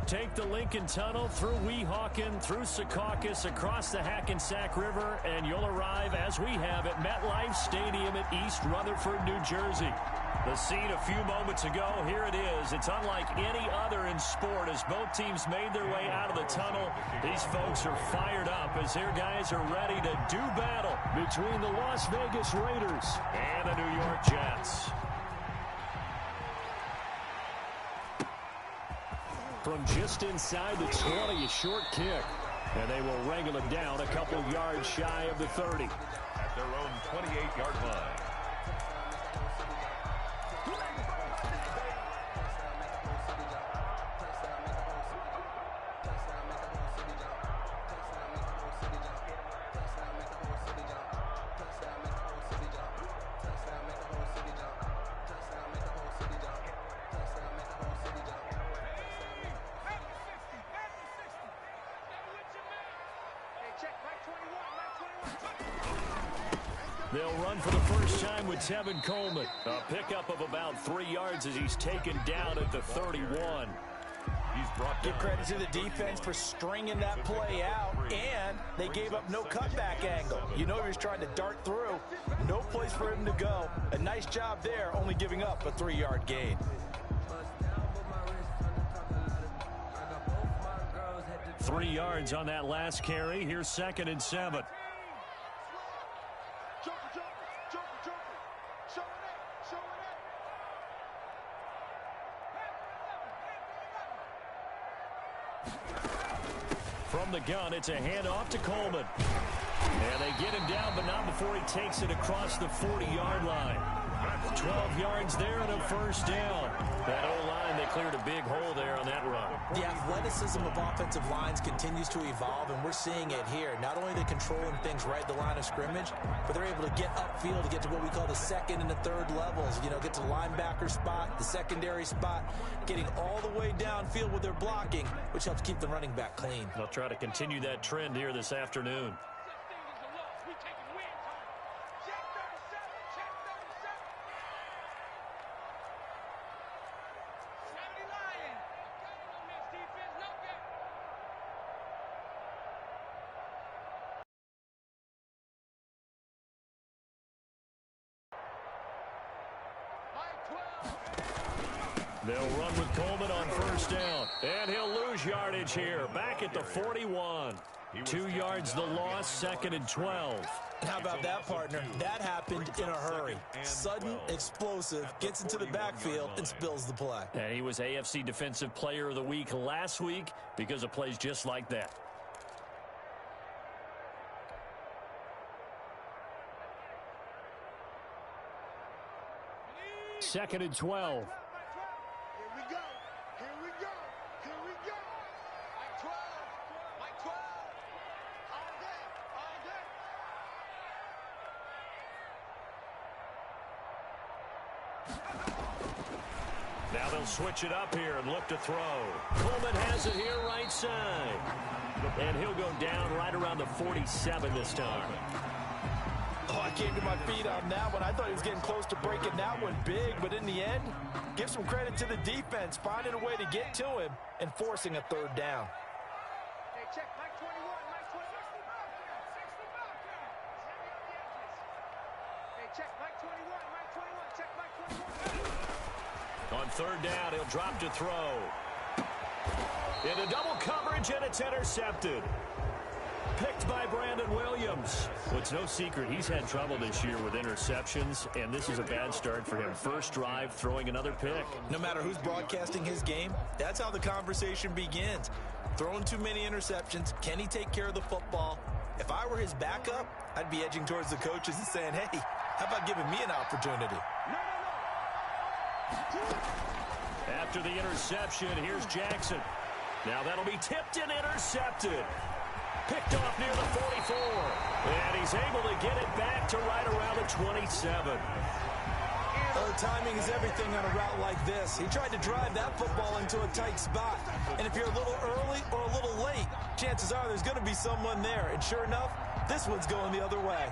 Take the Lincoln Tunnel through Weehawken, through Secaucus, across the Hackensack River, and you'll arrive, as we have, at MetLife Stadium at East Rutherford, New Jersey. The scene a few moments ago, here it is. It's unlike any other in sport as both teams made their way out of the tunnel. These folks are fired up as their guys are ready to do battle between the Las Vegas Raiders and the New York Jets. From just inside the 20, a short kick. And they will wrangle it down a couple yards shy of the 30. At their own 28-yard line. They'll run for the first time with Tevin Coleman. A pickup of about 3 yards as he's taken down at the 31. Give credit to the defense for stringing that play out, and they gave up no cutback angle. You know he was trying to dart through. No place for him to go. A nice job there, only giving up a 3-yard gain. 3 yards on that last carry. Here's 2nd and 7. From the gun, it's a handoff to Coleman. And they get him down, but not before he takes it across the 40-yard line. 12 yards there and a first down. That O-line, they cleared a big hole there on that run. The athleticism of offensive lines continues to evolve, and we're seeing it here. Not only are they controlling things right at the line of scrimmage, but they're able to get upfield to get to what we call the second and the third levels. You know, get to the linebacker spot, the secondary spot, getting all the way downfield with their blocking, which helps keep the running back clean. They'll try to continue that trend here this afternoon. They'll run with Coleman on first down. And he'll lose yardage here. Back at the 41. 2 yards the loss, 2nd and 12. How about that, partner? That happened in a hurry. Sudden, explosive, gets into the backfield and spills the play. And he was AFC Defensive Player of the Week last week because of plays just like that. 2nd and 12. Now they'll switch it up here and look to throw. Coleman has it here right side. And he'll go down right around the 47 this time. Oh, I came to my feet on that one. I thought he was getting close to breaking that one big, but in the end, give some credit to the defense, finding a way to get to him and forcing a third down. Hey, check Mike 21, Mike 21. Hey, check Mike 21, Mike 21, check Mike 21. On third down, he'll drop to throw. Into double coverage, and it's intercepted. Picked by Brandon Williams. Well, it's no secret he's had trouble this year with interceptions, and this is a bad start for him. First drive, throwing another pick. No matter who's broadcasting his game, that's how the conversation begins. Throwing too many interceptions. Can he take care of the football? If I were his backup, I'd be edging towards the coaches and saying, hey, how about giving me an opportunity? After the interception, here's Jackson. Now that'll be tipped and intercepted. Picked off near the 44. And he's able to get it back to right around the 27. Timing is everything on a route like this. He tried to drive that football into a tight spot. And if you're a little early or a little late, chances are there's going to be someone there. And sure enough, this one's going the other way.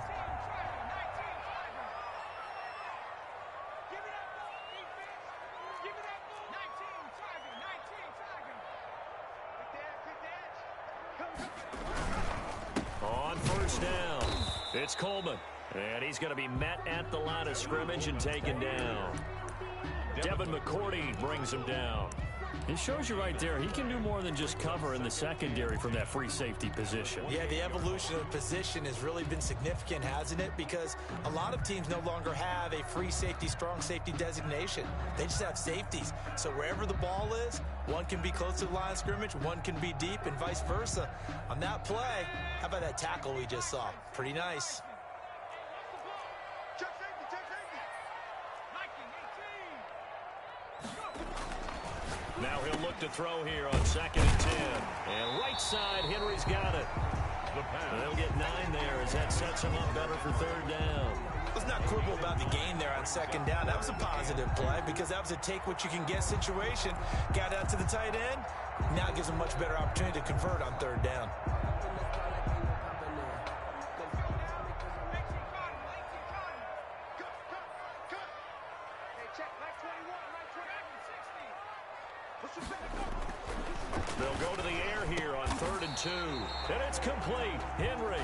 On first down, it's Coleman. And he's going to be met at the line of scrimmage and taken down. Devin McCourty brings him down. It shows you right there, he can do more than just cover in the secondary from that free safety position. Yeah, the evolution of position has really been significant, hasn't it? Because a lot of teams no longer have a free safety, strong safety designation. They just have safeties. So wherever the ball is, one can be close to the line of scrimmage, one can be deep, and vice versa. On that play, how about that tackle we just saw? Pretty nice. Check safety, check safety. Nike 18. Now he'll look to throw here on 2nd and 10. And right side, Henry's got it. They'll get 9 there as that sets him up better for 3rd down. Let's not quibble about the gain there on 2nd down. That was a positive play because that was a take-what-you-can-get situation. Got out to the tight end. Now it gives him a much better opportunity to convert on 3rd down. They'll go to the air here on 3rd and 2. And it's complete. Henry.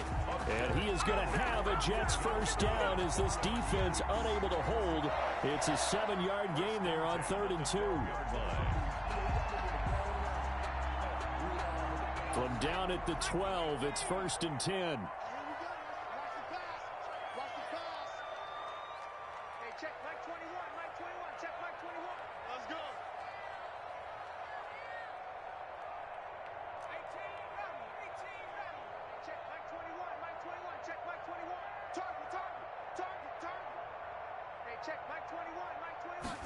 And he is going to have a Jets first down as this defense unable to hold. It's a 7-yard gain there on 3rd and 2. From down at the 12, it's 1st and 10. Check Mike 21, Mike 21, check Mike 21. Let's go. 18 ready. Check Mike 21, Mike 21, check Mike 21. Target. Hey, check Mike 21, Mike 21.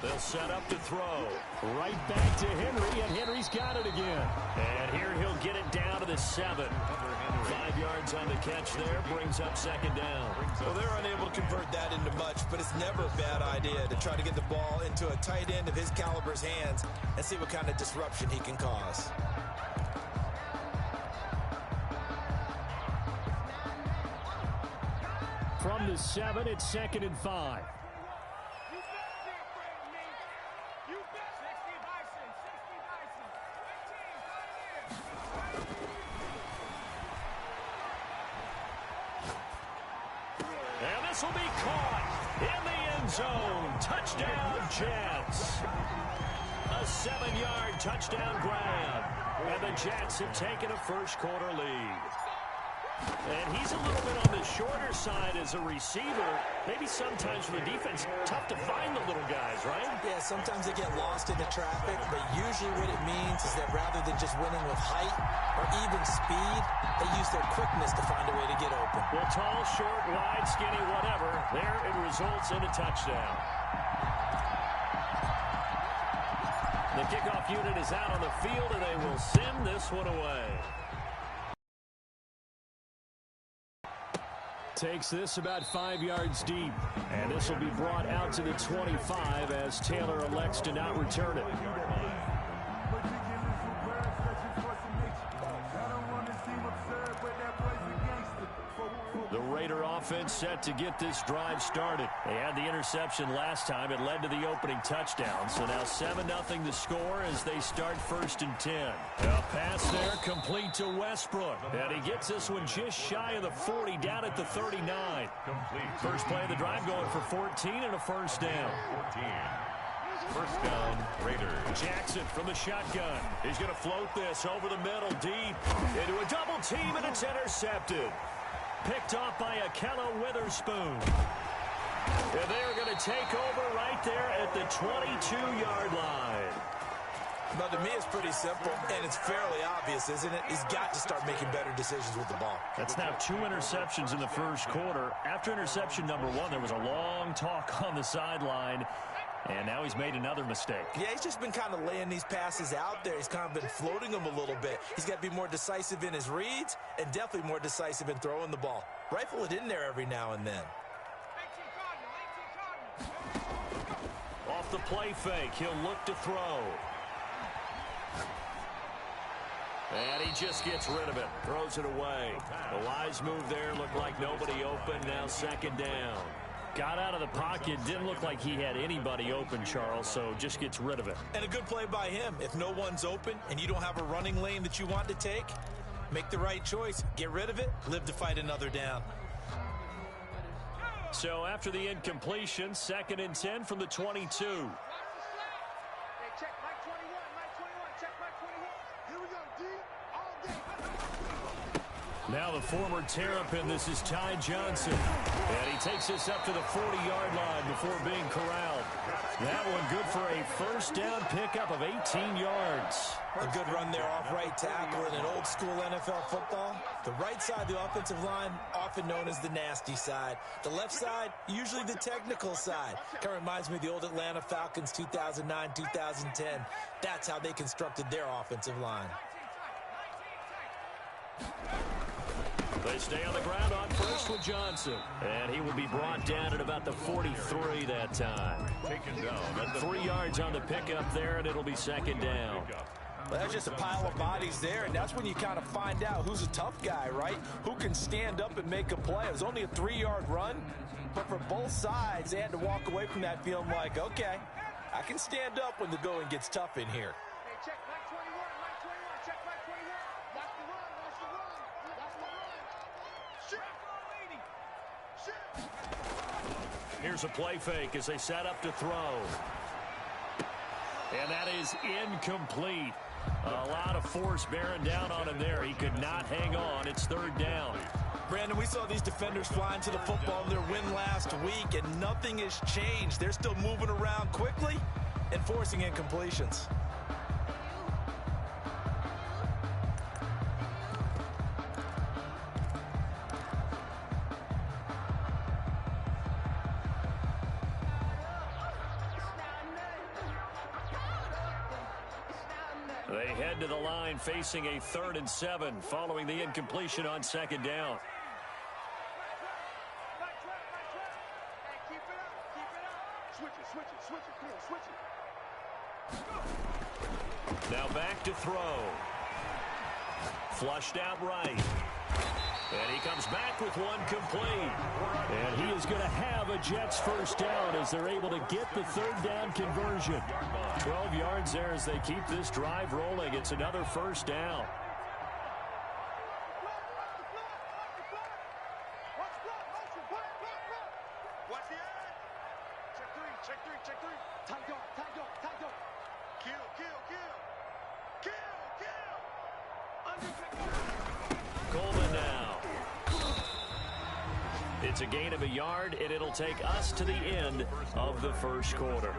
They'll set up to throw. Right back to Henry, and Henry's got it again. And here he'll get it down to the 7. 5 yards on the catch there, brings up 2nd down. Well, they're unable to convert that into much, but it's never a bad idea to try to get the ball into a tight end of his caliber's hands and see what kind of disruption he can cause. From the 7, it's 2nd and 5. You better be afraid of me. You bet. 60 Bison, 18, right here. And this will be caught in the end zone. Touchdown, Jets. A 7-yard touchdown grab. And the Jets have taken a first-quarter lead. And he's a little bit on the shorter side as a receiver. Maybe sometimes for the defense, tough to find the little guys, right? Yeah, sometimes they get lost in the traffic, but usually what it means is that rather than just winning with height or even speed, they use their quickness to find a way to get open. Well, tall, short, wide, skinny, whatever. There it results in a touchdown. The kickoff unit is out on the field, and they will send this one away. Takes this about 5 yards deep, and this will be brought out to the 25 as Taylor elects to not return it. The Raider offense set to get this drive started. They had the interception last time. It led to the opening touchdown. So now 7-0 the score as they start 1st and 10. A pass there complete to Westbrook. And he gets this one just shy of the 40 down at the 39. First play of the drive going for 14 and a first down. 14. First down, Raiders. Jackson from the shotgun. He's going to float this over the middle deep into a double team, and it's intercepted. Picked off by Ahkello Witherspoon. And they're going to take over right there at the 22-yard line. But to me, it's pretty simple, and it's fairly obvious, isn't it? He's got to start making better decisions with the ball. That's now 2 interceptions in the first quarter. After interception number 1, there was a long talk on the sideline. And now he's made another mistake. Yeah, he's just been kind of laying these passes out there. He's kind of been floating them a little bit. He's got to be more decisive in his reads and definitely more decisive in throwing the ball. Rifle it in there every now and then. 18 Cardinal. Off the play fake, he'll look to throw. And he just gets rid of it. Throws it away. The wise move there looked like nobody open. Now 2nd down. Got out of the pocket. Didn't look like he had anybody open, Charles, so just gets rid of it. And a good play by him. If no one's open and you don't have a running lane that you want to take, make the right choice. Get rid of it. Live to fight another down. So after the incompletion, 2nd and 10 from the 22. Hey, check Mike 21, Mike 21, check Mike 21. Here we go, D, all day. Now the former Terrapin, this is Ty Johnson. And he takes us up to the 40-yard line before being corralled. That one good for a first down pickup of 18 yards. A good run there off right tackle in an old school NFL football. The right side of the offensive line, often known as the nasty side. The left side, usually the technical side. Kind of reminds me of the old Atlanta Falcons 2009, 2010. That's how they constructed their offensive line. They stay on the ground on first with Johnson. And he will be brought down at about the 43 that time. Taken down at the 3 yards on the pickup there, and it'll be 2nd down. Well, that's just a pile of bodies there, and that's when you kind of find out who's a tough guy, right? Who can stand up and make a play. It was only a 3-yard run, but for both sides, they had to walk away from that feeling like, okay, I can stand up when the going gets tough in here. Hey, check Mike 21, Mike 21, check Mike 21. That's the run, that's the run, that's the run. Shit. Here's a play fake as they set up to throw. And that is incomplete. A lot of force bearing down on him there. He could not hang on. It's 3rd down. Brandon, we saw these defenders fly into the football in their win last week, and nothing has changed. They're still moving around quickly and forcing incompletions. They head to the line facing a 3rd and 7 following the incompletion on 2nd down. Hey, keep it up, keep it up. Switch it, switch it, switch it, cool, switch it. Now back to throw. Flushed out right. And he comes back with one complete. And he is going to have a Jets first down as they're able to get the 3rd down conversion. 12 yards there as they keep this drive rolling. It's another first down. Watch the end. Check three, check three, check three. Tight dog, tight dog, tight dog. Kill, kill, kill. Kill, kill. Under Coleman now. It's a gain of a yard, and it'll take us to the end of the first quarter.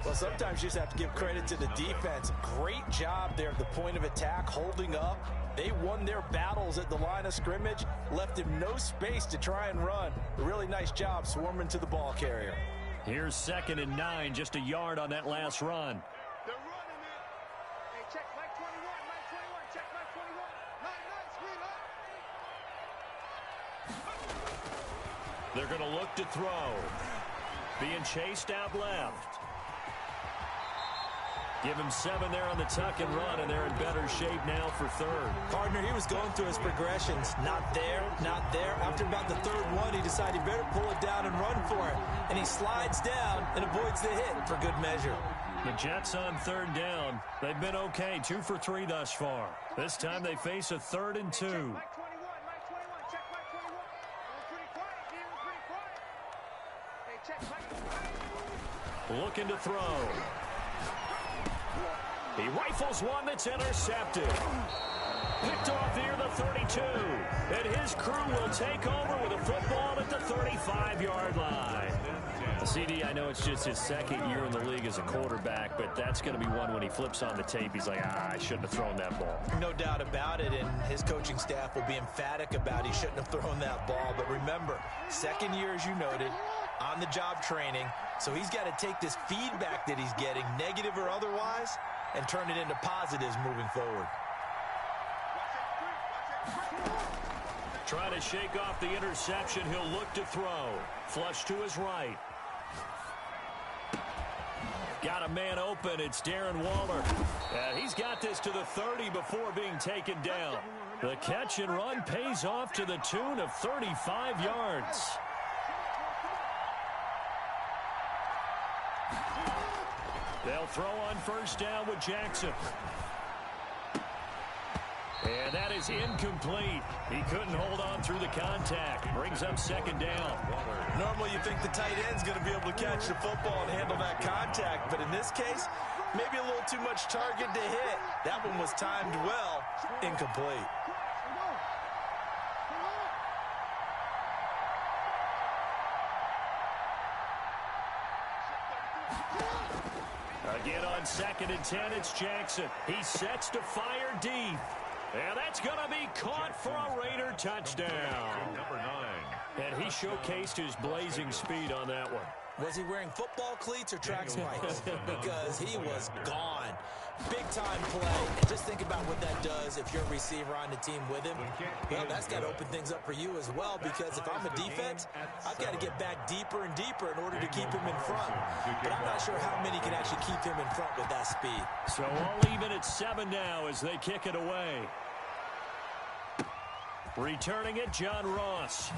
Well, sometimes you just have to give credit to the defense. Great job there at the point of attack, holding up. They won their battles at the line of scrimmage, left him no space to try and run. A really nice job swarming to the ball carrier. Here's 2nd and 9, just a yard on that last run. They're running it. Hey, check Mike 21, Mike 21, check Mike 21. Nice, sweet up. They're going to look to throw. Being chased out left. Give him 7 there on the tuck and run, and they're in better shape now for 3rd. Partner, he was going through his progressions. Not there, not there. After about the 3rd one, he decided he better pull it down and run for it. And he slides down and avoids the hit for good measure. The Jets on 3rd down. They've been okay, 2 for 3 thus far. This time they face a 3rd and 2. Mike 21, Mike 21, check Mike 21. It was pretty quiet, D, it was pretty quiet. Hey, check Mike. Looking to throw. He rifles one that's intercepted. Picked off near the 32. And his crew will take over with a football at the 35-yard line. CD, I know it's just his 2nd year in the league as a quarterback, but that's going to be one when he flips on the tape. He's like, I shouldn't have thrown that ball. No doubt about it, and his coaching staff will be emphatic about he shouldn't have thrown that ball. But remember, 2nd year, as you noted, on-the-job training. So he's got to take this feedback that he's getting, negative or otherwise, and turn it into positives moving forward. Trying to shake off the interception. He'll look to throw. Flush to his right. Got a man open. It's Darren Waller. And he's got this to the 30 before being taken down. The catch and run pays off to the tune of 35 yards. They'll throw on first down with Jackson. And that is incomplete. He couldn't hold on through the contact. Brings up second down. Normally you think the tight end's going to be able to catch the football and handle that contact, but in this case, maybe a little too much target to hit. That one was timed well. Incomplete. Again on 2nd and 10, it's Jackson. He sets to fire deep. And that's going to be caught for a Raider touchdown. Number 9. And he showcased his blazing speed on that one. Was he wearing football cleats or track spikes? Because he was gone. Big-time play. And just think about what that does if you're a receiver on the team with him. Well, that's got to open things up for you as well, because if I'm a defense, I've got to get back deeper and deeper in order to keep him in front. But I'm not sure how many can actually keep him in front with that speed. So all even at 7 now as they kick it away. Returning it, John Ross.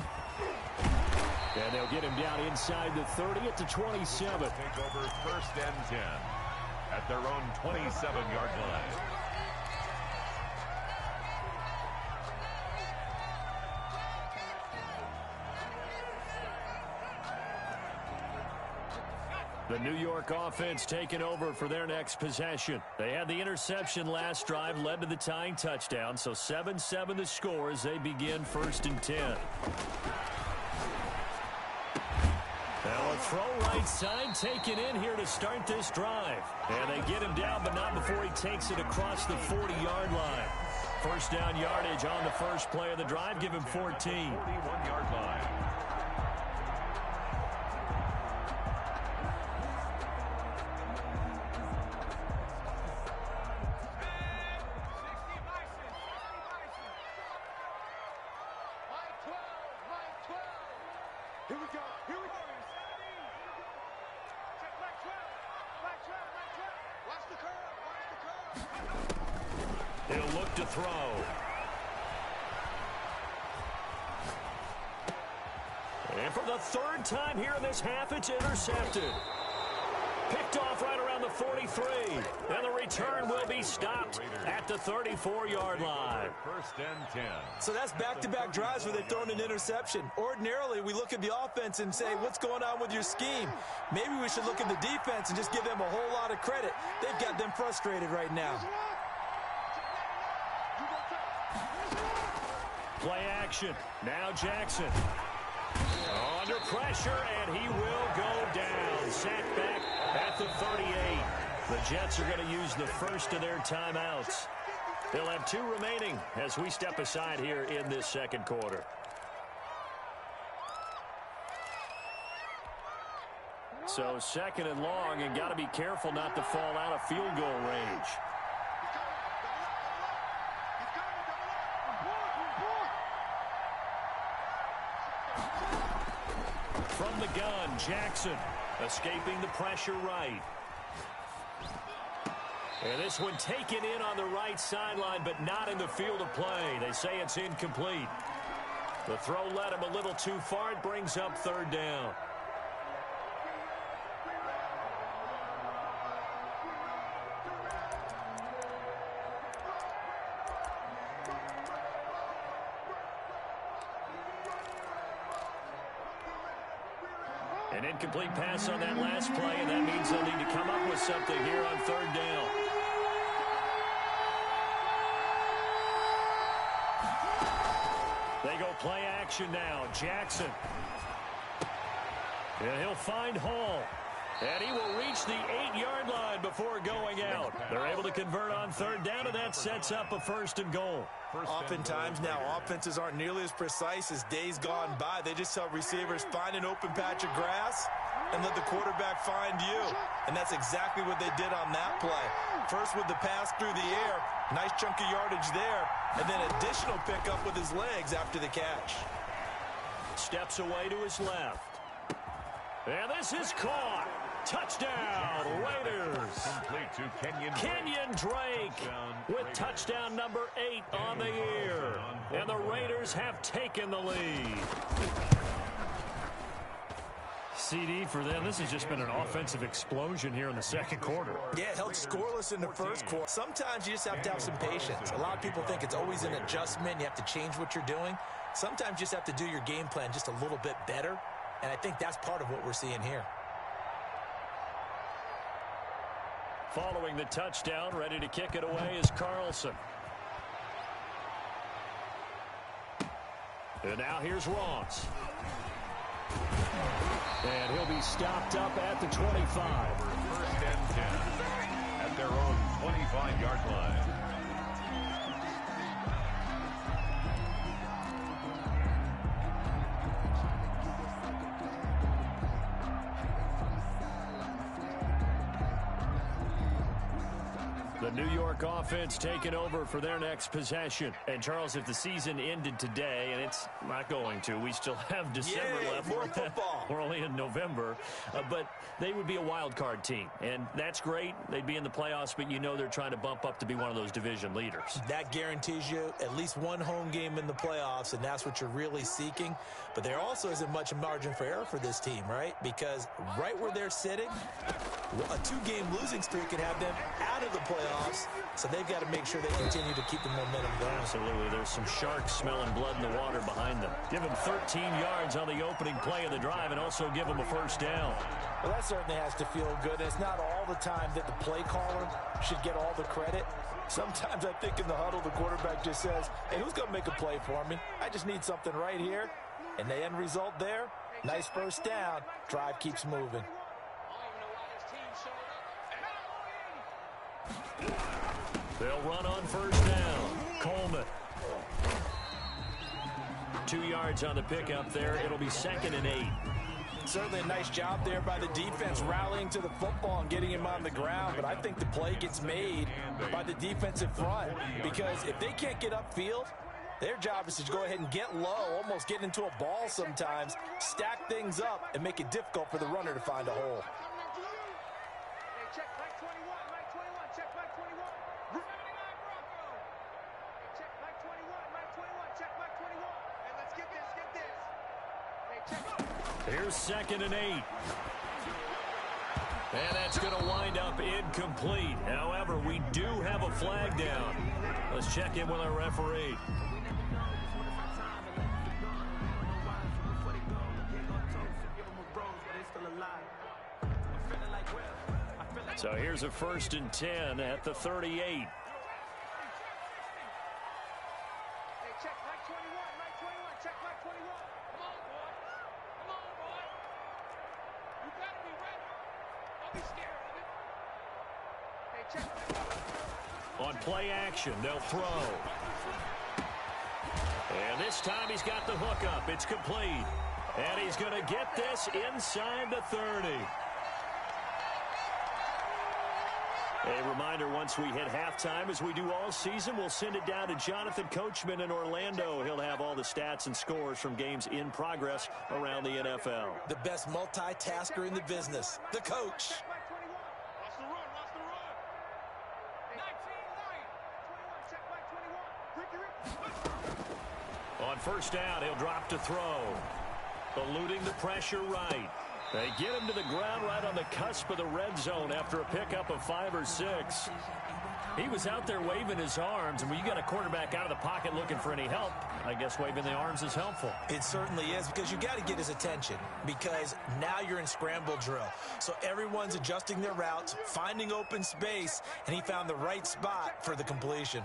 And they'll get him down inside the 30 at the 27. Take over 1st and 10 at their own 27-yard line. The New York offense taking over for their next possession. They had the interception last drive, led to the tying touchdown, so 7-7 the score as they begin 1st and 10. Now a throw right side taken in here to start this drive. And they get him down, but not before he takes it across the 40-yard line. First down yardage on the first play of the drive. Give him 14. 41-yard line. Here we go. Here we go. Check Mike 12. Watch the curve. Watch the curve. He'll look to throw. And for the 3rd time here in this half, it's intercepted. Picked off right around the 43. And the return will be stopped at the 34-yard line. 1st and 10. So that's back-to-back drives where they've thrown an interception. Ordinarily, we look at the offense and say, what's going on with your scheme? Maybe we should look at the defense and just give them a whole lot of credit. They've got them frustrated right now. Play action. Now Jackson. Under pressure, and he will go down. Sacked back at the 38. The Jets are going to use the first of their timeouts. They'll have 2 remaining as we step aside here in this second quarter. So 2nd and long, and got to be careful not to fall out of field goal range. From the gun, Jackson escaping the pressure right. And this one taken in on the right sideline, but not in the field of play. They say it's incomplete. The throw led him a little too far. It brings up 3rd down. An incomplete pass on that last play, and that means they'll need to come up with something here on 3rd down. They go play action now. Jackson. And he'll find Hall. And he will reach the 8-yard line before going out. They're able to convert on 3rd down, and that sets up a 1st and goal. Oftentimes now, offenses aren't nearly as precise as days gone by. They just tell receivers, find an open patch of grass and let the quarterback find you. And that's exactly what they did on that play. First with the pass through the air, nice chunk of yardage there, and then additional pickup with his legs after the catch. Steps away to his left. And this is caught. Touchdown, Raiders. Complete to Kenyon Drake with touchdown number 8 on the year. And the Raiders have taken the lead. CD for them. This has just been an offensive explosion here in the second quarter. Yeah, held scoreless in the first quarter. Sometimes you just have to have some patience. A lot of people think it's always an adjustment. You have to change what you're doing. Sometimes you just have to do your game plan just a little bit better, and I think that's part of what we're seeing here. Following the touchdown, ready to kick it away is Carlson. And now here's Ross. And he'll be stopped up at the 25. First and 10 at their own 25-yard line. The New York offense taking over for their next possession. And, Charles, if the season ended today, and it's not going to, we still have December left. More football. We're only in November. But they would be a wild card team. And that's great. They'd be in the playoffs, but you know they're trying to bump up to be one of those division leaders. That guarantees you at least one home game in the playoffs, and that's what you're really seeking. But there also isn't much margin for error for this team, right? Because right where they're sitting, a two-game losing streak could have them out of the playoffs, so they've got to make sure they continue to keep the momentum going. Absolutely. There's some sharks smelling blood in the water behind them. Give them 13 yards on the opening play of the drive and also give them a first down. Well, that certainly has to feel good. And it's not all the time that the play caller should get all the credit. Sometimes I think in the huddle, the quarterback just says, hey, who's going to make a play for me? I just need something right here. And the end result there, nice first down. Drive keeps moving. They'll run on first down. Coleman. 2 yards on the pickup there. It'll be 2nd and 8. Certainly a nice job there by the defense rallying to the football and getting him on the ground, but I think the play gets made by the defensive front because if they can't get upfield, their job is to go ahead and get low, almost get into a ball sometimes, stack things up, and make it difficult for the runner to find a hole. Here's 2nd and 8. And that's going to wind up incomplete. However, we do have a flag down. Let's check in with our referee. So here's a 1st and 10 at the 38. On play action, they'll throw. And this time he's got the hook up. It's complete. And he's going to get this inside the 30. A reminder, once we hit halftime, as we do all season, we'll send it down to Jonathan Coachman in Orlando. He'll have all the stats and scores from games in progress around the NFL. The best multitasker in the business, the coach. On first down, he'll drop to throw. Eluding the pressure right. They get him to the ground right on the cusp of the red zone after a pickup of 5 or 6. He was out there waving his arms, and when you got a quarterback out of the pocket looking for any help, I guess waving the arms is helpful. It certainly is, because you got to get his attention, because now you're in scramble drill. So everyone's adjusting their routes, finding open space, and he found the right spot for the completion.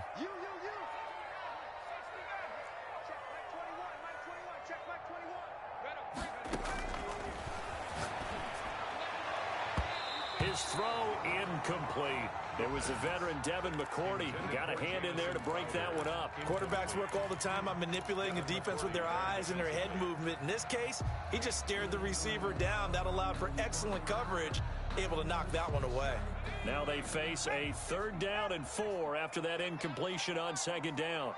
His throw incomplete. It was the veteran Devin McCourty. Got a hand in there to break that one up. Quarterbacks work all the time on manipulating a defense with their eyes and their head movement. In this case, he just stared the receiver down. That allowed for excellent coverage, able to knock that one away. Now they face a 3rd down and 4 after that incompletion on 2nd down.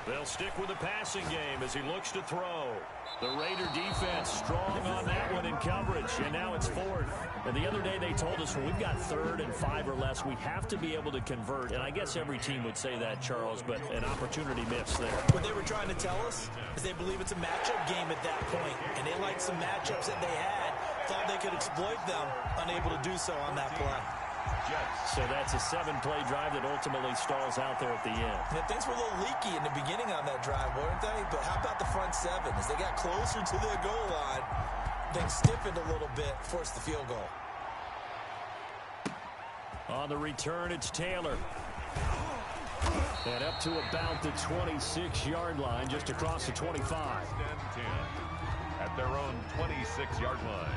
They'll stick with the passing game as he looks to throw. The Raider defense strong on that one in coverage, and now it's 4th. And the other day they told us when we've got 3rd and 5 or less, we have to be able to convert. And I guess every team would say that, Charles, but an opportunity missed there. What they were trying to tell us is they believe it's a matchup game at that point, and they liked some matchups that they had, thought they could exploit them, unable to do so on that play. So that's a 7-play drive that ultimately stalls out there at the end. Yeah, things were a little leaky in the beginning on that drive, weren't they? But how about the front 7? As they got closer to their goal line, things stiffened a little bit, forced the field goal. On the return, it's Taylor. And up to about the 26-yard line, just across the 25. 10 at their own 26-yard line.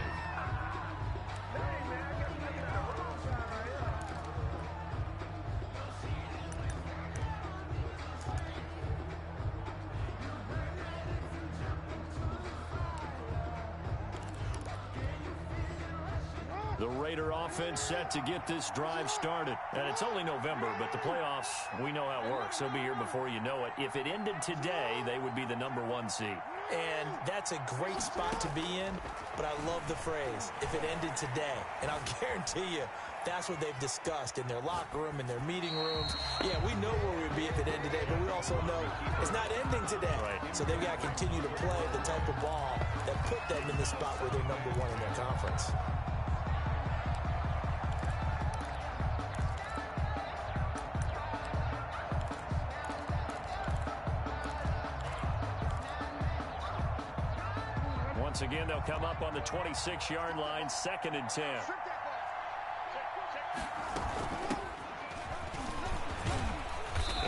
The Raider offense set to get this drive started. And it's only November, but the playoffs, we know how it works. They'll be here before you know it. If it ended today, they would be the #1 seed. And that's a great spot to be in, but I love the phrase, if it ended today. And I'll guarantee you, that's what they've discussed in their locker room, in their meeting rooms. Yeah, we know where we'd be if it ended today, but we also know it's not ending today. Right. So they've got to continue to play the type of ball that put them in the spot where they're #1 in their conference. Once again, they'll come up on the 26-yard line, 2nd and 10.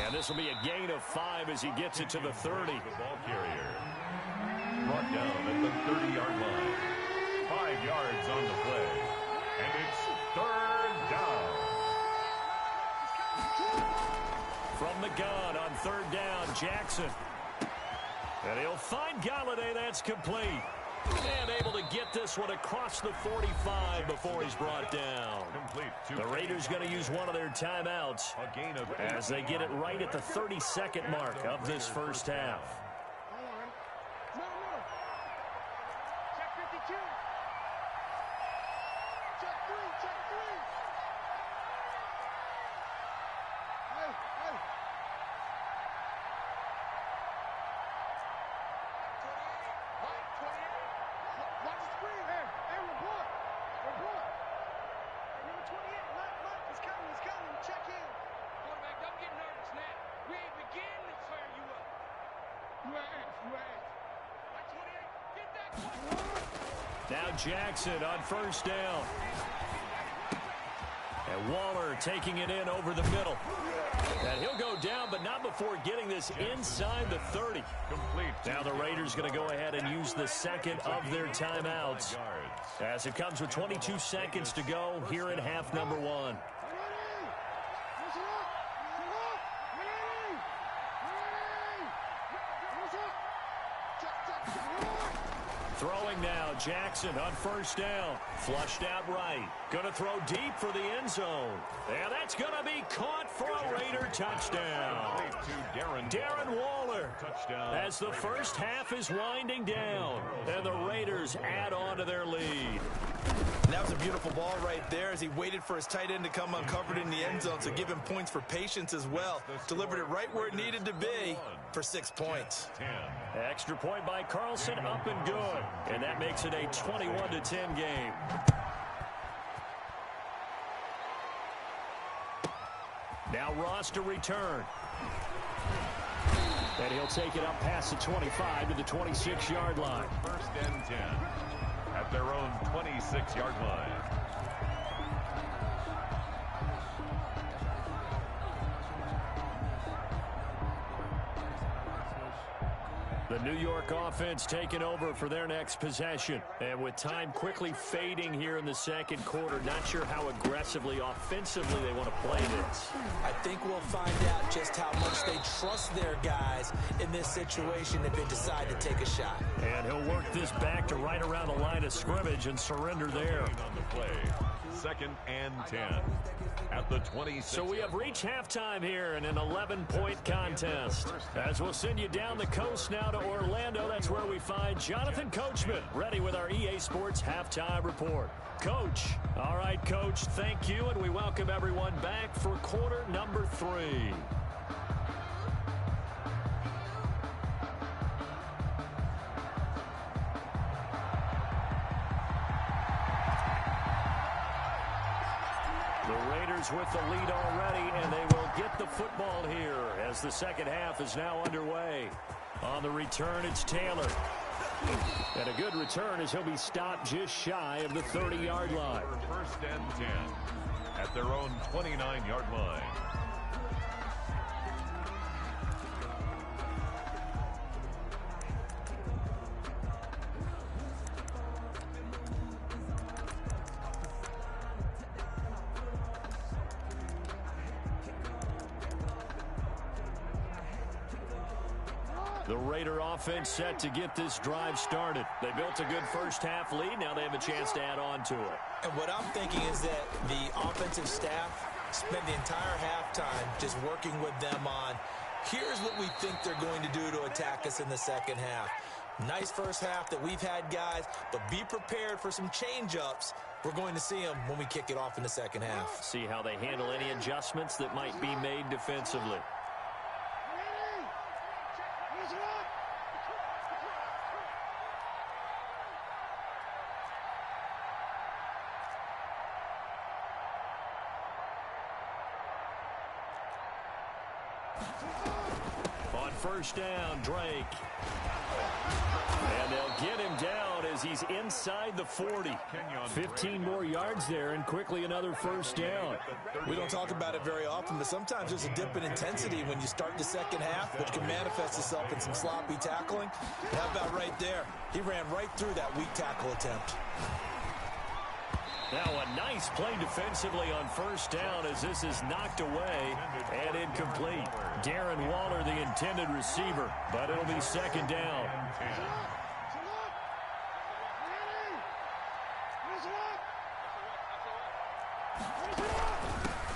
And this will be a gain of 5 as he gets it to the 30. The ball carrier brought down at the 30-yard line. 5 yards on the play. And it's 3rd down. From the gun on 3rd down, Jackson. And he'll find Galladay. That's complete. And able to get this one across the 45 before he's brought down. The Raiders going to use one of their timeouts as they get it right at the 32nd mark of this first half. Check 52. Check 3. Check 3. Hey, hey. Watch the screen. Hey, report. Report. Hey, number 28, look, he's coming. Check in. Quarterback, don't get nervous now. We ain't beginning to fire you up. You ass. Like 28, get that one. Now Jackson on 1st down. And Waller taking it in over the middle. And he'll go down, but not before getting this inside the 30. Now the Raiders going to go ahead and use the 2nd of their timeouts as it comes with 22 seconds to go here in half #1. Throwing now, Jackson on 1st down. Flushed out right. Going to throw deep for the end zone. And that's going to be caught for a Raider touchdown. Darren Waller as the first half is winding down. And the Raiders add on to their lead. And that was a beautiful ball right there as he waited for his tight end to come uncovered in the end zone, so give him points for patience as well. Delivered it right where it needed to be for 6 points. Extra point by Carlson, up and good. And that makes it a 21-10 game. Now Ross to return. And he'll take it up past the 25 to the 26-yard line. 1st and 10 at their own 26-yard line. The New York offense taking over for their next possession. And with time quickly fading here in the 2nd quarter, not sure how aggressively, offensively they want to play this. I think we'll find out just how much they trust their guys in this situation if they decide to take a shot. And he'll work this back to right around the line of scrimmage and surrender there. On the play, 2nd and 10 at the 26. So we have reached halftime here in an 11-point contest. As we'll send you down the coast now to Orlando, that's where we find Jonathan Coachman, ready with our EA Sports Halftime Report. Coach. All right, Coach, thank you, and we welcome everyone back for quarter number 3. The Raiders with the lead already, and they will get the football here as the second half is now underway. On the return, it's Taylor. And a good return as he'll be stopped just shy of the 30-yard line. 1st and 10 at their own 29-yard line. The Raider offense set to get this drive started. They built a good first half lead. Now they have a chance to add on to it. And what I'm thinking is that the offensive staff spent the entire halftime just working with them on, here's what we think they're going to do to attack us in the second half. Nice first half that we've had, guys, but be prepared for some change-ups. We're going to see them when we kick it off in the second half. See how they handle any adjustments that might be made defensively. On first down, Drake. And they'll get him down as he's inside the 40. 15 more yards there and quickly another first down. We don't talk about it very often, but sometimes there's a dip in intensity when you start the second half, which can manifest itself in some sloppy tackling. How about right there? He ran right through that weak tackle attempt. Now a nice play defensively on first down as this is knocked away and incomplete. Darren Waller, the intended receiver, but it'll be second down.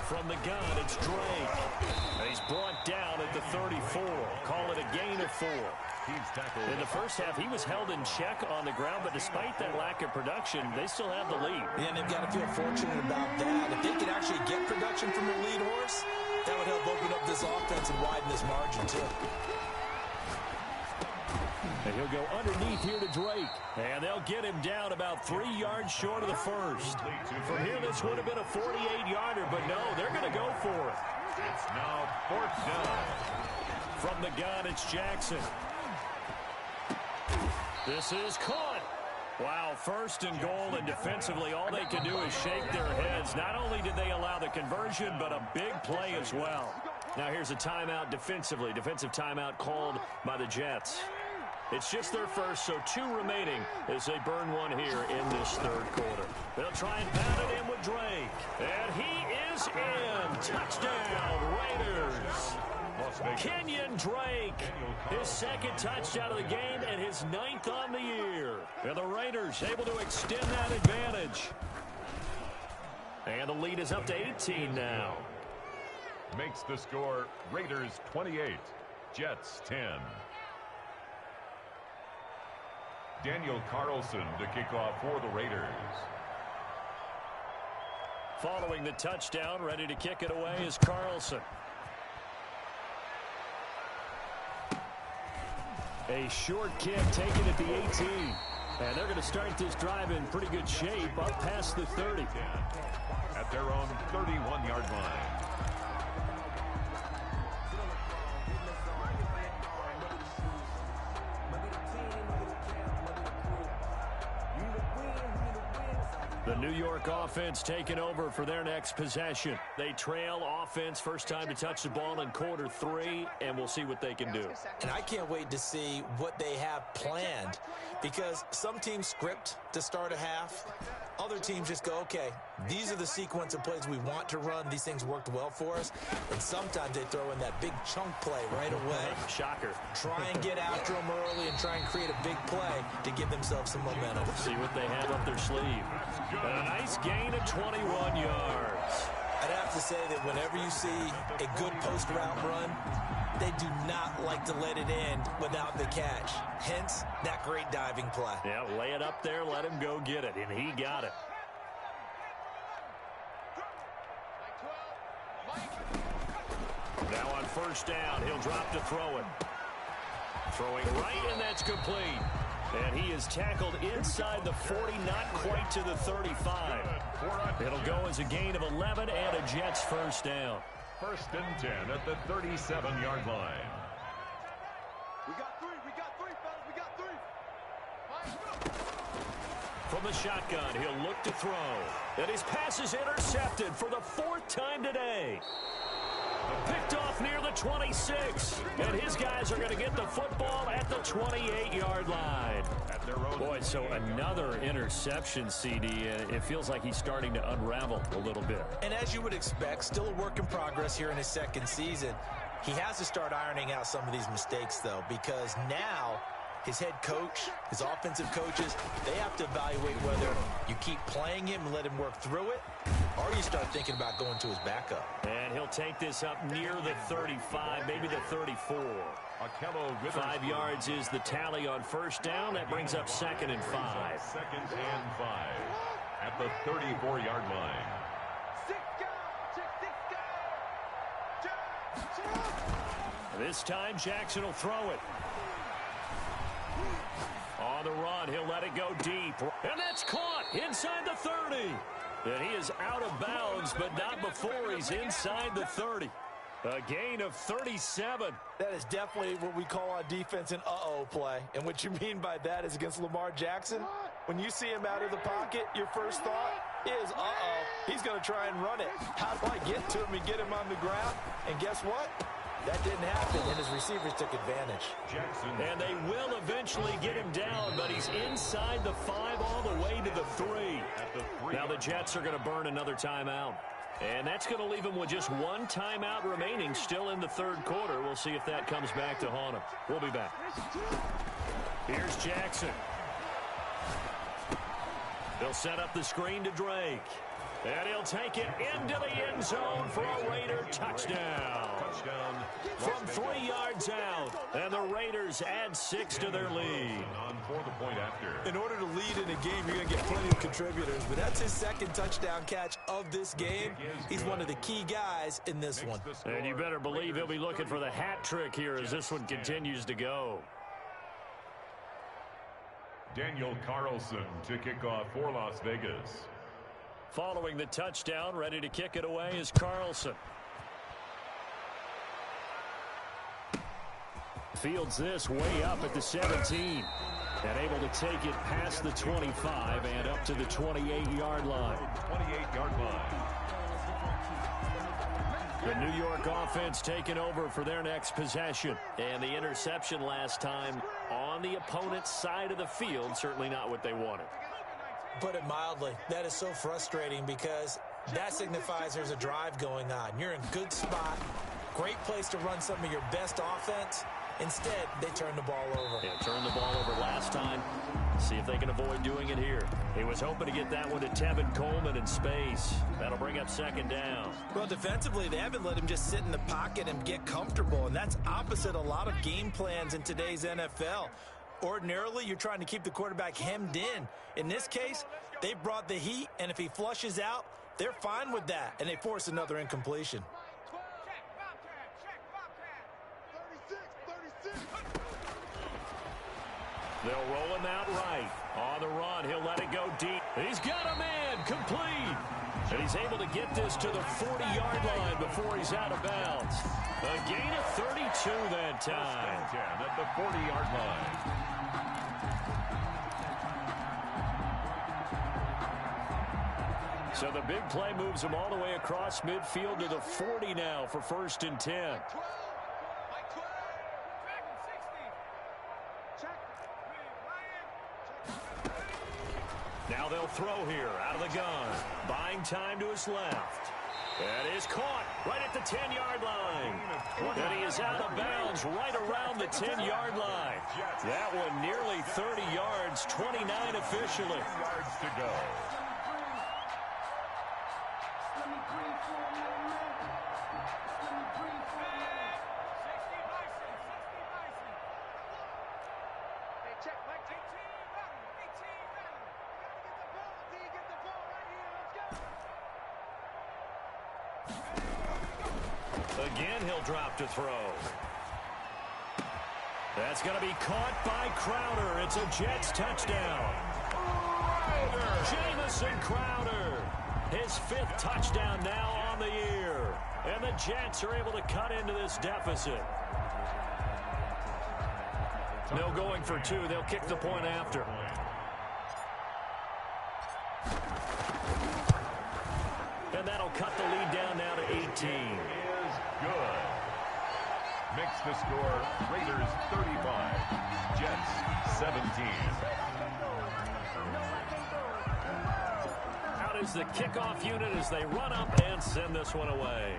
From the gun, it's Drake. He's brought down at the 34. Call it a gain of 4. In the first half, he was held in check on the ground, but despite that lack of production, they still have the lead. Yeah, and they've got to feel fortunate about that. If they could actually get production from their lead horse, that would help open up this offense and widen this margin, too. And he'll go underneath here to Drake. And they'll get him down about 3 yards short of the first. From here, this would have been a 48-yarder, but no, they're going to go for it. It's now 4th down. From the gun, it's Jackson. This is caught. Wow, 1st and goal, and defensively, all they can do is shake their heads. Not only did they allow the conversion, but a big play as well. Now here's a timeout defensively. Defensive timeout called by the Jets. It's just their first, so 2 remaining as they burn one here in this third quarter. They'll try and pound it in with Drake. And he is in. Touchdown, Raiders. Kenyon Drake, his 2nd touchdown of the game and his 9th on the year. And the Raiders able to extend that advantage. And the lead is up to 18 now. Makes the score Raiders 28, Jets 10. Daniel Carlson to kick off for the Raiders. Following the touchdown, ready to kick it away is Carlson. A short kick taken at the 18. And they're going to start this drive in pretty good shape up past the 30. At their own 31-yard line. The New York offense taking over for their next possession. They trail offense, first time to touch the ball in quarter 3, and we'll see what they can do. And I can't wait to see what they have planned, because some teams script to start a half. Other teams just go, okay, these are the sequence of plays we want to run. These things worked well for us. And sometimes they throw in that big chunk play right away. Shocker. Try and get after them early and try and create a big play to give themselves some momentum. See what they have up their sleeve. And a nice gain of 21 yards. I'd have to say that whenever you see a good post route run, they do not like to let it end without the catch. Hence, that great diving play. Yeah, lay it up there, let him go get it, and he got it. Now on first down, he'll drop to throw it. Throwing right, and that's complete. And he is tackled inside the 40, not quite to the 35. It'll go as a gain of 11 and a Jets first down. First and 10 at the 37-yard line. We got three, fellas, we got three. From the shotgun, he'll look to throw. And his pass is intercepted for the 4th time today. Picked off near the 26. And his guys are going to get the football at the 28-yard line. Boy, so another interception, CD. It feels like he's starting to unravel a little bit. And as you would expect, still a work in progress here in his second season. He has to start ironing out some of these mistakes, though, because now his head coach, his offensive coaches, they have to evaluate whether you keep playing him and let him work through it, or you start thinking about going to his backup. And he'll take this up near the 35, maybe the 34. 5 yards is the tally on first down. That brings up 2nd and 5. 2nd and 5 at the 34-yard line. This time, Jackson will throw it. On the run, he'll let it go deep. And that's caught inside the 30. And he is out of bounds, but not before he's inside the 30. A gain of 37. That is definitely what we call on defense an uh-oh play. And what you mean by that is against Lamar Jackson, when you see him out of the pocket, your first thought is, uh-oh, he's going to try and run it. How do I get to him and get him on the ground? And guess what? That didn't happen, and his receivers took advantage. And they will eventually get him down, but he's inside the 5 all the way to the 3. Now the Jets are going to burn another timeout. And that's going to leave him with just 1 timeout remaining still in the 3rd quarter. We'll see if that comes back to haunt him. We'll be back. Here's Jackson. They'll set up the screen to Drake. And he'll take it into the end zone for a Raider touchdown. From 3 yards out. And the Raiders add 6 to their lead. For the point after. In order to lead in a game, you're going to get plenty of contributors. But that's his 2nd touchdown catch of this game. He's one of the key guys in this one. And you better believe he'll be looking for the hat trick here as this one continues to go. Daniel Carlson to kick off for Las Vegas. Following the touchdown, ready to kick it away is Carlson. Fields this way up at the 17. And able to take it past the 25 and up to the 28-yard line. 28-yard line. The New York offense taking over for their next possession. And the interception last time on the opponent's side of the field, certainly not what they wanted. Put it mildly, that is so frustrating because that signifies there's a drive going on. You're in good spot, great place to run some of your best offense. Instead, they turn the ball over. Yeah, turned the ball over last time. See if they can avoid doing it here. He was hoping to get that one to Tevin Coleman in space. That'll bring up 2nd down. Well, defensively, they haven't let him just sit in the pocket and get comfortable, and that's opposite a lot of game plans in today's NFL. Ordinarily, you're trying to keep the quarterback hemmed in. In this case, they brought the heat, and if he flushes out, they're fine with that, and they force another incompletion. They'll roll him out right. On the run, he'll let it go deep. He's got a man, complete. And he's able to get this to the 40-yard line before he's out of bounds. A gain of 32 that time. 10 at the 40-yard line. So the big play moves him all the way across midfield to the 40 now for 1st and 10. Now they'll throw here out of the gun. Buying time to his left. That is caught right at the 10-yard line. And he is out of bounds right around the 10-yard line. That one nearly 30 yards, 29 officially. yards to go. Check, Mike. 18, rally. 18, rally. You gotta get the ball, D. Get the ball right here. Let's go. Again, he'll drop to throw. That's going to be caught by Crowder. It's a Jets touchdown. Jamison Crowder, his 5th touchdown now on the year. And the Jets are able to cut into this deficit. No going for 2. They'll kick the point after. And that'll cut the lead down now to 18. Is good. Makes the score Raiders 35, Jets 17. Out is the kickoff unit as they run up and send this one away.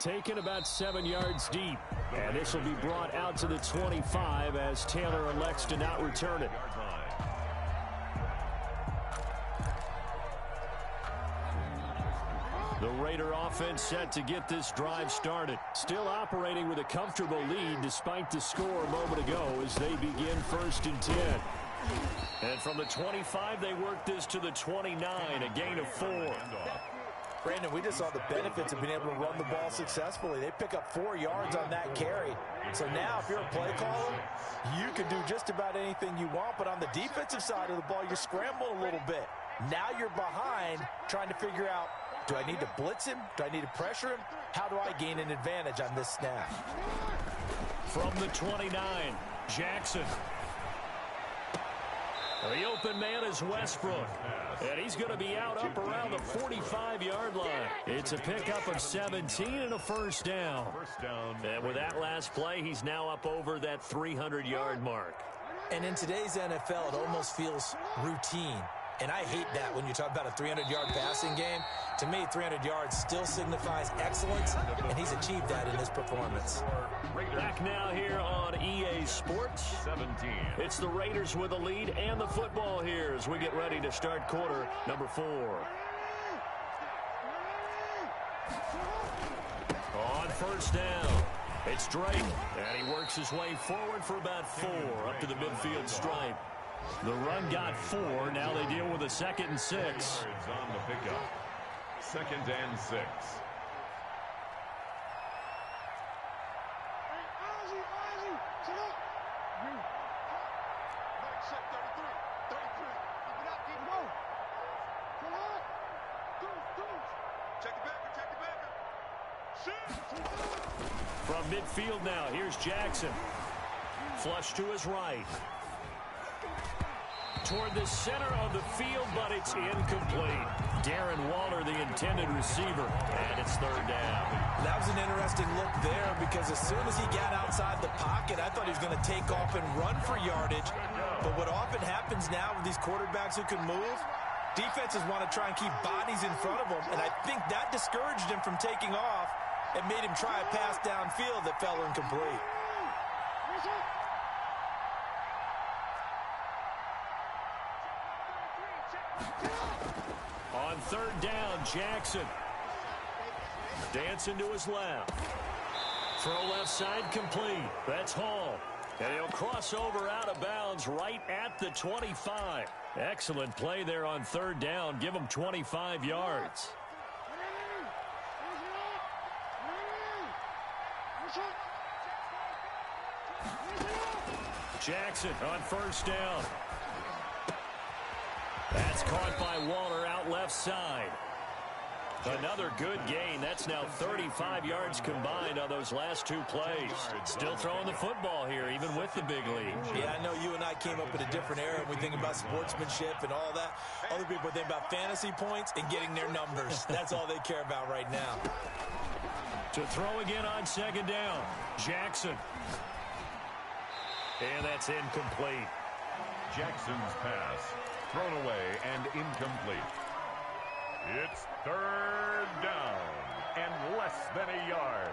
Taken about 7 yards deep. And this will be brought out to the 25 as Taylor elects to not return it. The Raider offense set to get this drive started. Still operating with a comfortable lead despite the score a moment ago as they begin 1st and 10. And from the 25, they work this to the 29, a gain of 4. Brandon, we just saw the benefits of being able to run the ball successfully. They pick up 4 yards on that carry. So now if you're a play caller, you can do just about anything you want. But on the defensive side of the ball, you're scrambling a little bit. Now you're behind trying to figure out, do I need to blitz him? Do I need to pressure him? How do I gain an advantage on this snap? From the 29, Jackson. The open man is Westbrook. And he's going to be out up around the 45-yard line. It's a pickup of 17 and a first down. And with that last play, he's now up over that 300-yard mark. And in today's NFL, it almost feels routine. And I hate that when you talk about a 300-yard passing game. To me, 300 yards still signifies excellence, and he's achieved that in his performance. Back now here on EA Sports. 17. It's the Raiders with the lead and the football here as we get ready to start quarter number 4. On first down, it's Drake, and he works his way forward for about 4 up to the midfield stripe. The run got 4. Now they deal with a 2nd and 6. Yards on the pickup. 2nd and 6. From midfield now, here's Jackson. Flush to his right. Toward the center of the field, but it's incomplete. Darren Waller, the intended receiver, and it's 3rd down. That was an interesting look there because as soon as he got outside the pocket, I thought he was going to take off and run for yardage. But what often happens now with these quarterbacks who can move, defenses want to try and keep bodies in front of them, and I think that discouraged him from taking off and made him try a pass downfield that fell incomplete. On 3rd down, Jackson. Dancing to his left. Throw left side complete. That's Hall. And he'll cross over out of bounds right at the 25. Excellent play there on 3rd down. Give him 25 yards. Jackson on 1st down. That's caught by Waller out left side. Another good gain. That's now 35 yards combined on those last 2 plays. Still throwing the football here, even with the big lead. Yeah, I know you and I came up in a different era, and we think about sportsmanship and all that. Other people think about fantasy points and getting their numbers. That's all they care about right now. To throw again on 2nd down, Jackson. And that's incomplete. Jackson's pass thrown away and incomplete. It's 3rd down and less than a yard.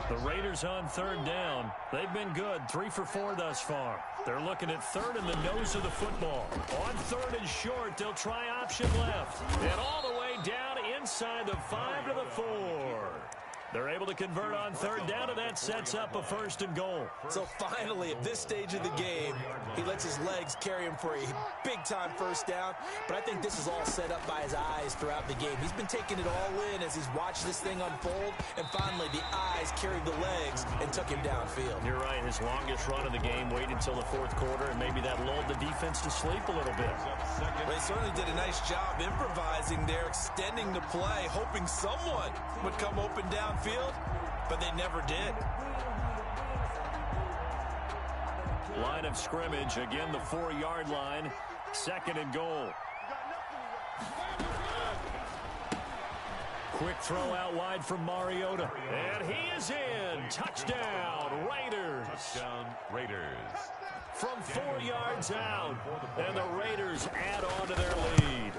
The Raiders on third down. They've been good, 3 for 4 thus far. They're looking at third in the nose of the football. On third and short, they'll try option left. And all the way down inside the 5 to the 4. They're able to convert on third down, and that sets up a 1st and goal. So finally, at this stage of the game, he lets his legs carry him for a big-time 1st down. But I think this is all set up by his eyes throughout the game. He's been taking it all in as he's watched this thing unfold. And finally, the eyes carried the legs and took him downfield. You're right. His longest run of the game waited until the 4th quarter, and maybe that lulled the defense to sleep a little bit. They certainly did a nice job improvising there, extending the play, hoping someone would come open downfield, but they never did. Line of scrimmage, again the 4-yard line, 2nd and goal. Quick throw out wide from Mariota. And he is in. Touchdown, Raiders. Touchdown, Raiders. From 4 yards out, and the Raiders add on to their lead.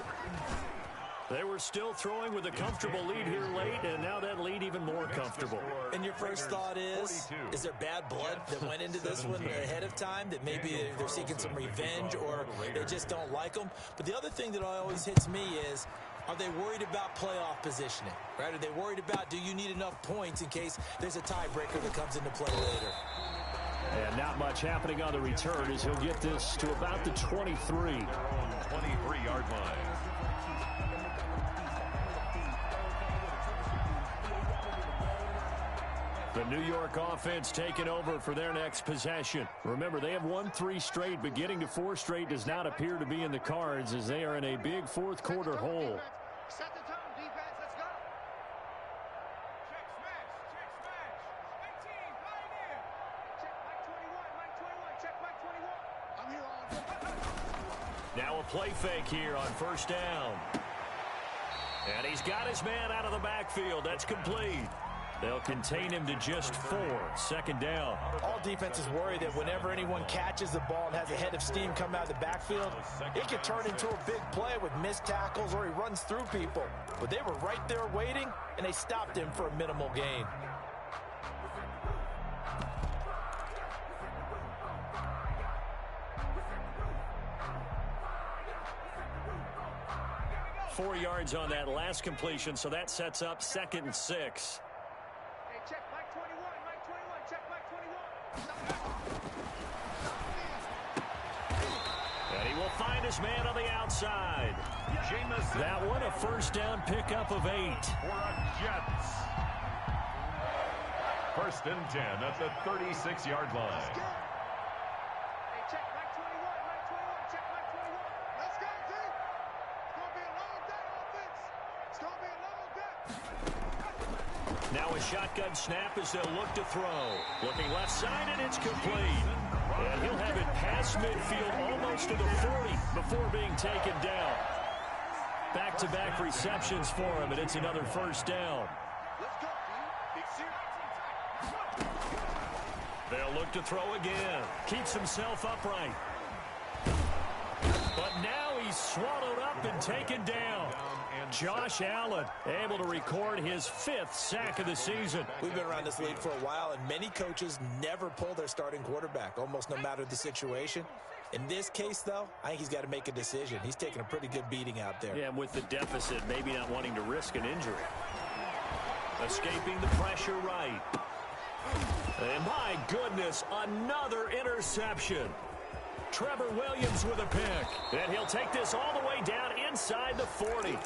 They were still throwing with a comfortable lead here late, and now that lead even more comfortable. And your first thought is there bad blood that went into this one ahead of time, that maybe they're seeking some revenge or they just don't like them? But the other thing that always hits me is, are they worried about playoff positioning? Right? Are they worried about, do you need enough points in case there's a tiebreaker that comes into play later? And not much happening on the return as he'll get this to about the 23. 23-yard line. The New York offense taking over for their next possession. Remember, they have won 3 straight, but getting to 4 straight does not appear to be in the cards as they are in a big 4th quarter hole. Set the tone, defense. Let's go. Check smash. 18, pioneer. Check Mike 21. Check Mike 21. I'm here on. Now a play fake here on 1st down. And he's got his man out of the backfield. That's complete. They'll contain him to just 4. 2nd down. All defenses worry that whenever anyone catches the ball and has a head of steam come out of the backfield, it could turn into a big play with missed tackles or he runs through people. But they were right there waiting, and they stopped him for a minimal gain. Four yards on that last completion, so that sets up 2nd and 6. Check Mike 21, Mike 21, check Mike 21. And he will find his man on the outside. Jamison. That one a 1st down pickup of 8. For a Jets. 1st and 10 at the 36-yard line. Hey, check Mike 21, Mike 21, check Mike 21. Let's go, team. It's going to be a long day, offense. It's going to be a long day. Now a shotgun snap as they'll look to throw. Looking left side, and it's complete. And he'll have it past midfield almost to the 40 before being taken down. Back-to-back receptions for him, and it's another 1st down. Let's go, team. They'll look to throw again. Keeps himself upright. But now he's swallowed up and taken down. Josh Allen able to record his 5th sack of the season. We've been around this league for a while, and many coaches never pull their starting quarterback, almost no matter the situation. In this case, though, I think he's got to make a decision. He's taking a pretty good beating out there. Yeah, and with the deficit, maybe not wanting to risk an injury. Escaping the pressure right. And my goodness, another interception. Trevor Williams with a pick. And he'll take this all the way down inside the 40.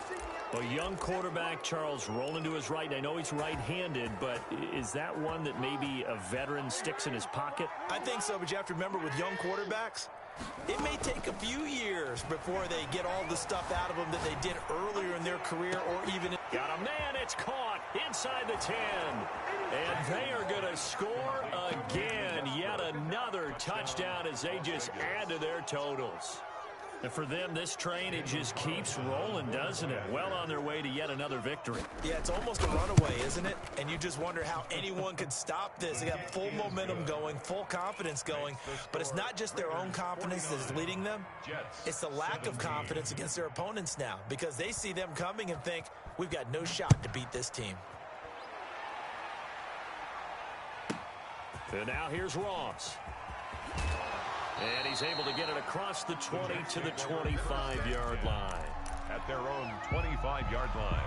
A young quarterback, Charles, rolling to his right. I know he's right-handed, but is that one that maybe a veteran sticks in his pocket? I think so, but you have to remember with young quarterbacks, it may take a few years before they get all the stuff out of them that they did earlier in their career or even... Got a man, it's caught inside the 10. And they are going to score again. Yet another touchdown as they just add to their totals. And for them, this train, it just keeps rolling, doesn't it? Well on their way to yet another victory. Yeah, it's almost a runaway, isn't it? And you just wonder how anyone could stop this. They got full momentum going, full confidence going. But it's not just their own confidence that's leading them. It's the lack of confidence against their opponents now, because they see them coming and think, we've got no shot to beat this team. And now here's Ross. And he's able to get it across the 20 to the 25-yard line. At their own 25-yard line.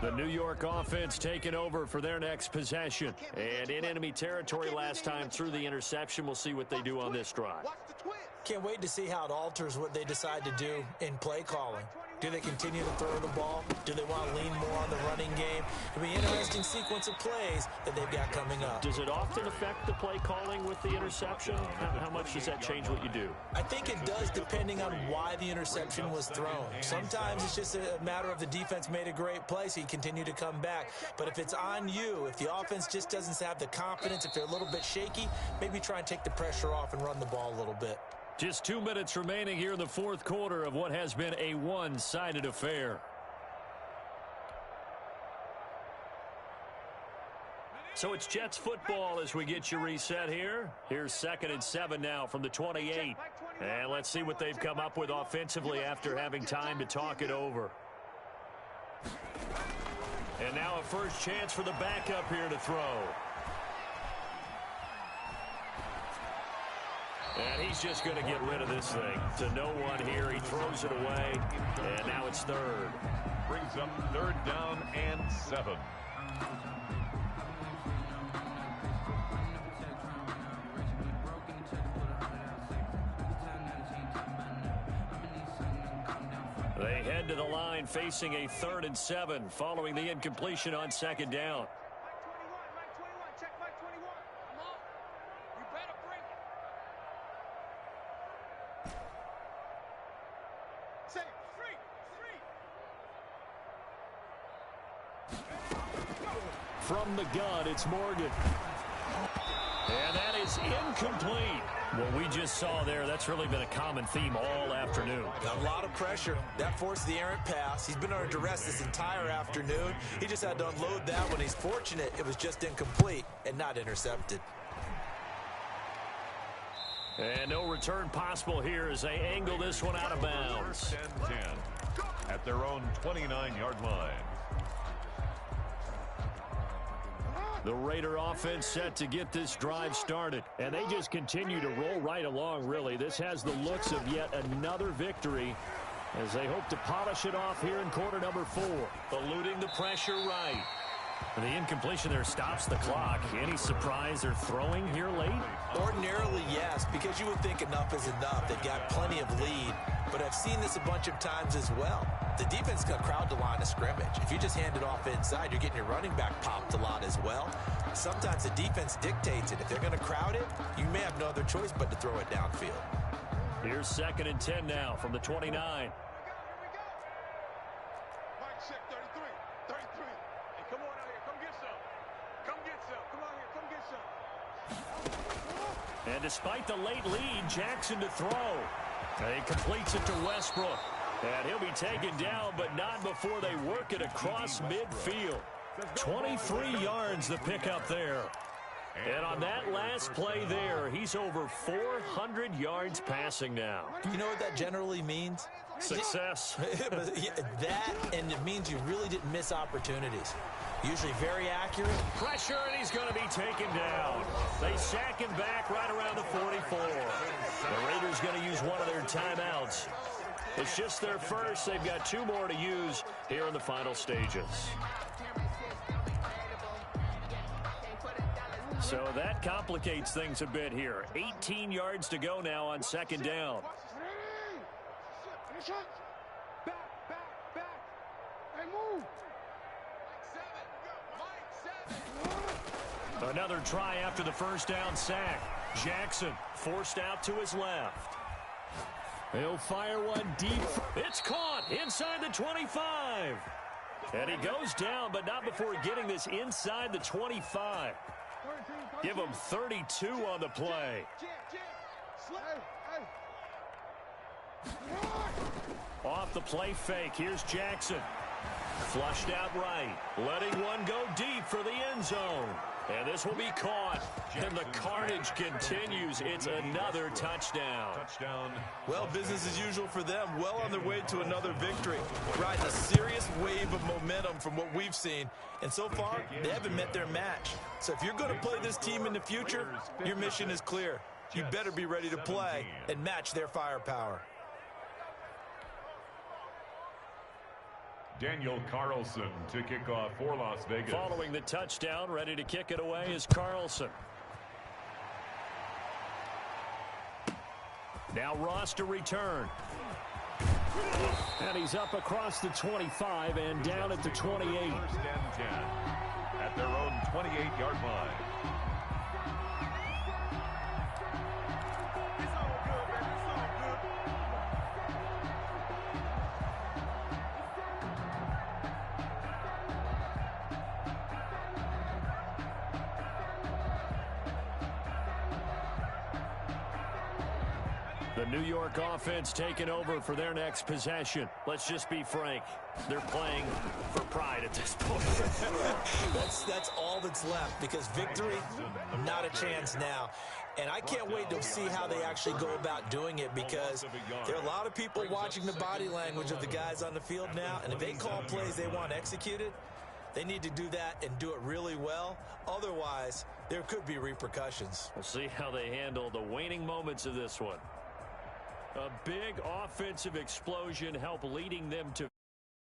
The New York offense taking over for their next possession. And in enemy territory last time through the interception. We'll see what they do on this drive. Can't wait to see how it alters what they decide to do in play calling. Do they continue to throw the ball? Do they want to lean more on the running game? It'll be an interesting sequence of plays that they've got coming up. Does it often affect the play calling with the interception? How much does that change what you do? I think it does, depending on why the interception was thrown. Sometimes it's just a matter of the defense made a great play, so you continue to come back. But if it's on you, if the offense just doesn't have the confidence, if they're a little bit shaky, maybe try and take the pressure off and run the ball a little bit. Just 2 minutes remaining here in the fourth quarter of what has been a one-sided affair. So it's Jets football as we get you reset here. Here's 2nd and 7 now from the 28. And let's see what they've come up with offensively after having time to talk it over. And now a first chance for the backup here to throw. And he's just going to get rid of this thing to no one here. He throws it away, and now it's 3rd. Brings up 3rd down and 7. They head to the line facing a 3rd and 7 following the incompletion on 2nd down. From the gun, it's Morgan. And that is incomplete. What we just saw there, that's really been a common theme all afternoon. Got a lot of pressure. That forced the errant pass. He's been under duress this entire afternoon. He just had to unload that one. He's fortunate it was just incomplete and not intercepted. And no return possible here as they angle this one out of bounds. 10-10 at their own 29-yard line. The Raider offense set to get this drive started. And they just continue to roll right along, really. This has the looks of yet another victory as they hope to polish it off here in quarter number 4. Eluding the pressure right. The incompletion there stops the clock. Any surprise they're throwing here late? Ordinarily, yes, because you would think enough is enough. They've got plenty of lead, but I've seen this a bunch of times as well. The defense got crowd the line of scrimmage. If you just hand it off inside, you're getting your running back popped a lot as well. Sometimes the defense dictates it. If they're going to crowd it, you may have no other choice but to throw it downfield. Here's 2nd and 10 now from the 29. And despite the late lead, Jackson to throw. He completes it to Westbrook. And he'll be taken down, but not before they work it across midfield. 23 yards the pickup there. And on that last play there, he's over 400 yards passing now. You know what that generally means? Success. That, and it means you really didn't miss opportunities. Usually very accurate. Pressure, and he's going to be taken down. They sack him back right around the 44. The Raiders going to use one of their timeouts. It's just their first. They've got 2 more to use here in the final stages. So that complicates things a bit here. 18 yards to go now on 2nd down. Back. Hey, move. Another try after the first down sack. Jackson forced out to his left. He'll fire one deep. It's caught inside the 25. And he goes down, but not before getting this inside the 25. Give him 32 on the play. Off the play fake, here's Jackson. Flushed out right, letting one go deep for the end zone. And this will be caught. And the carnage continues. It's another touchdown. Well, business as usual for them. Well on their way to another victory. Riding a serious wave of momentum from what we've seen. And so far, they haven't met their match. So if you're going to play this team in the future, your mission is clear. You better be ready to play and match their firepower. Daniel Carlson to kick off for Las Vegas. Following the touchdown, ready to kick it away is Carlson. Now Ross to return. And he's up across the 25 and down at the 28. First and 10 at their own 28-yard line. The New York offense taking over for their next possession. Let's just be frank. They're playing for pride at this point. That's all that's left, because victory, not a chance now. And I can't wait to see how they actually go about doing it, because there are a lot of people watching the body language of the guys on the field now, and if they call plays they want executed, they need to do that and do it really well. Otherwise, there could be repercussions. We'll see how they handle the waning moments of this one. A big offensive explosion helped leading them to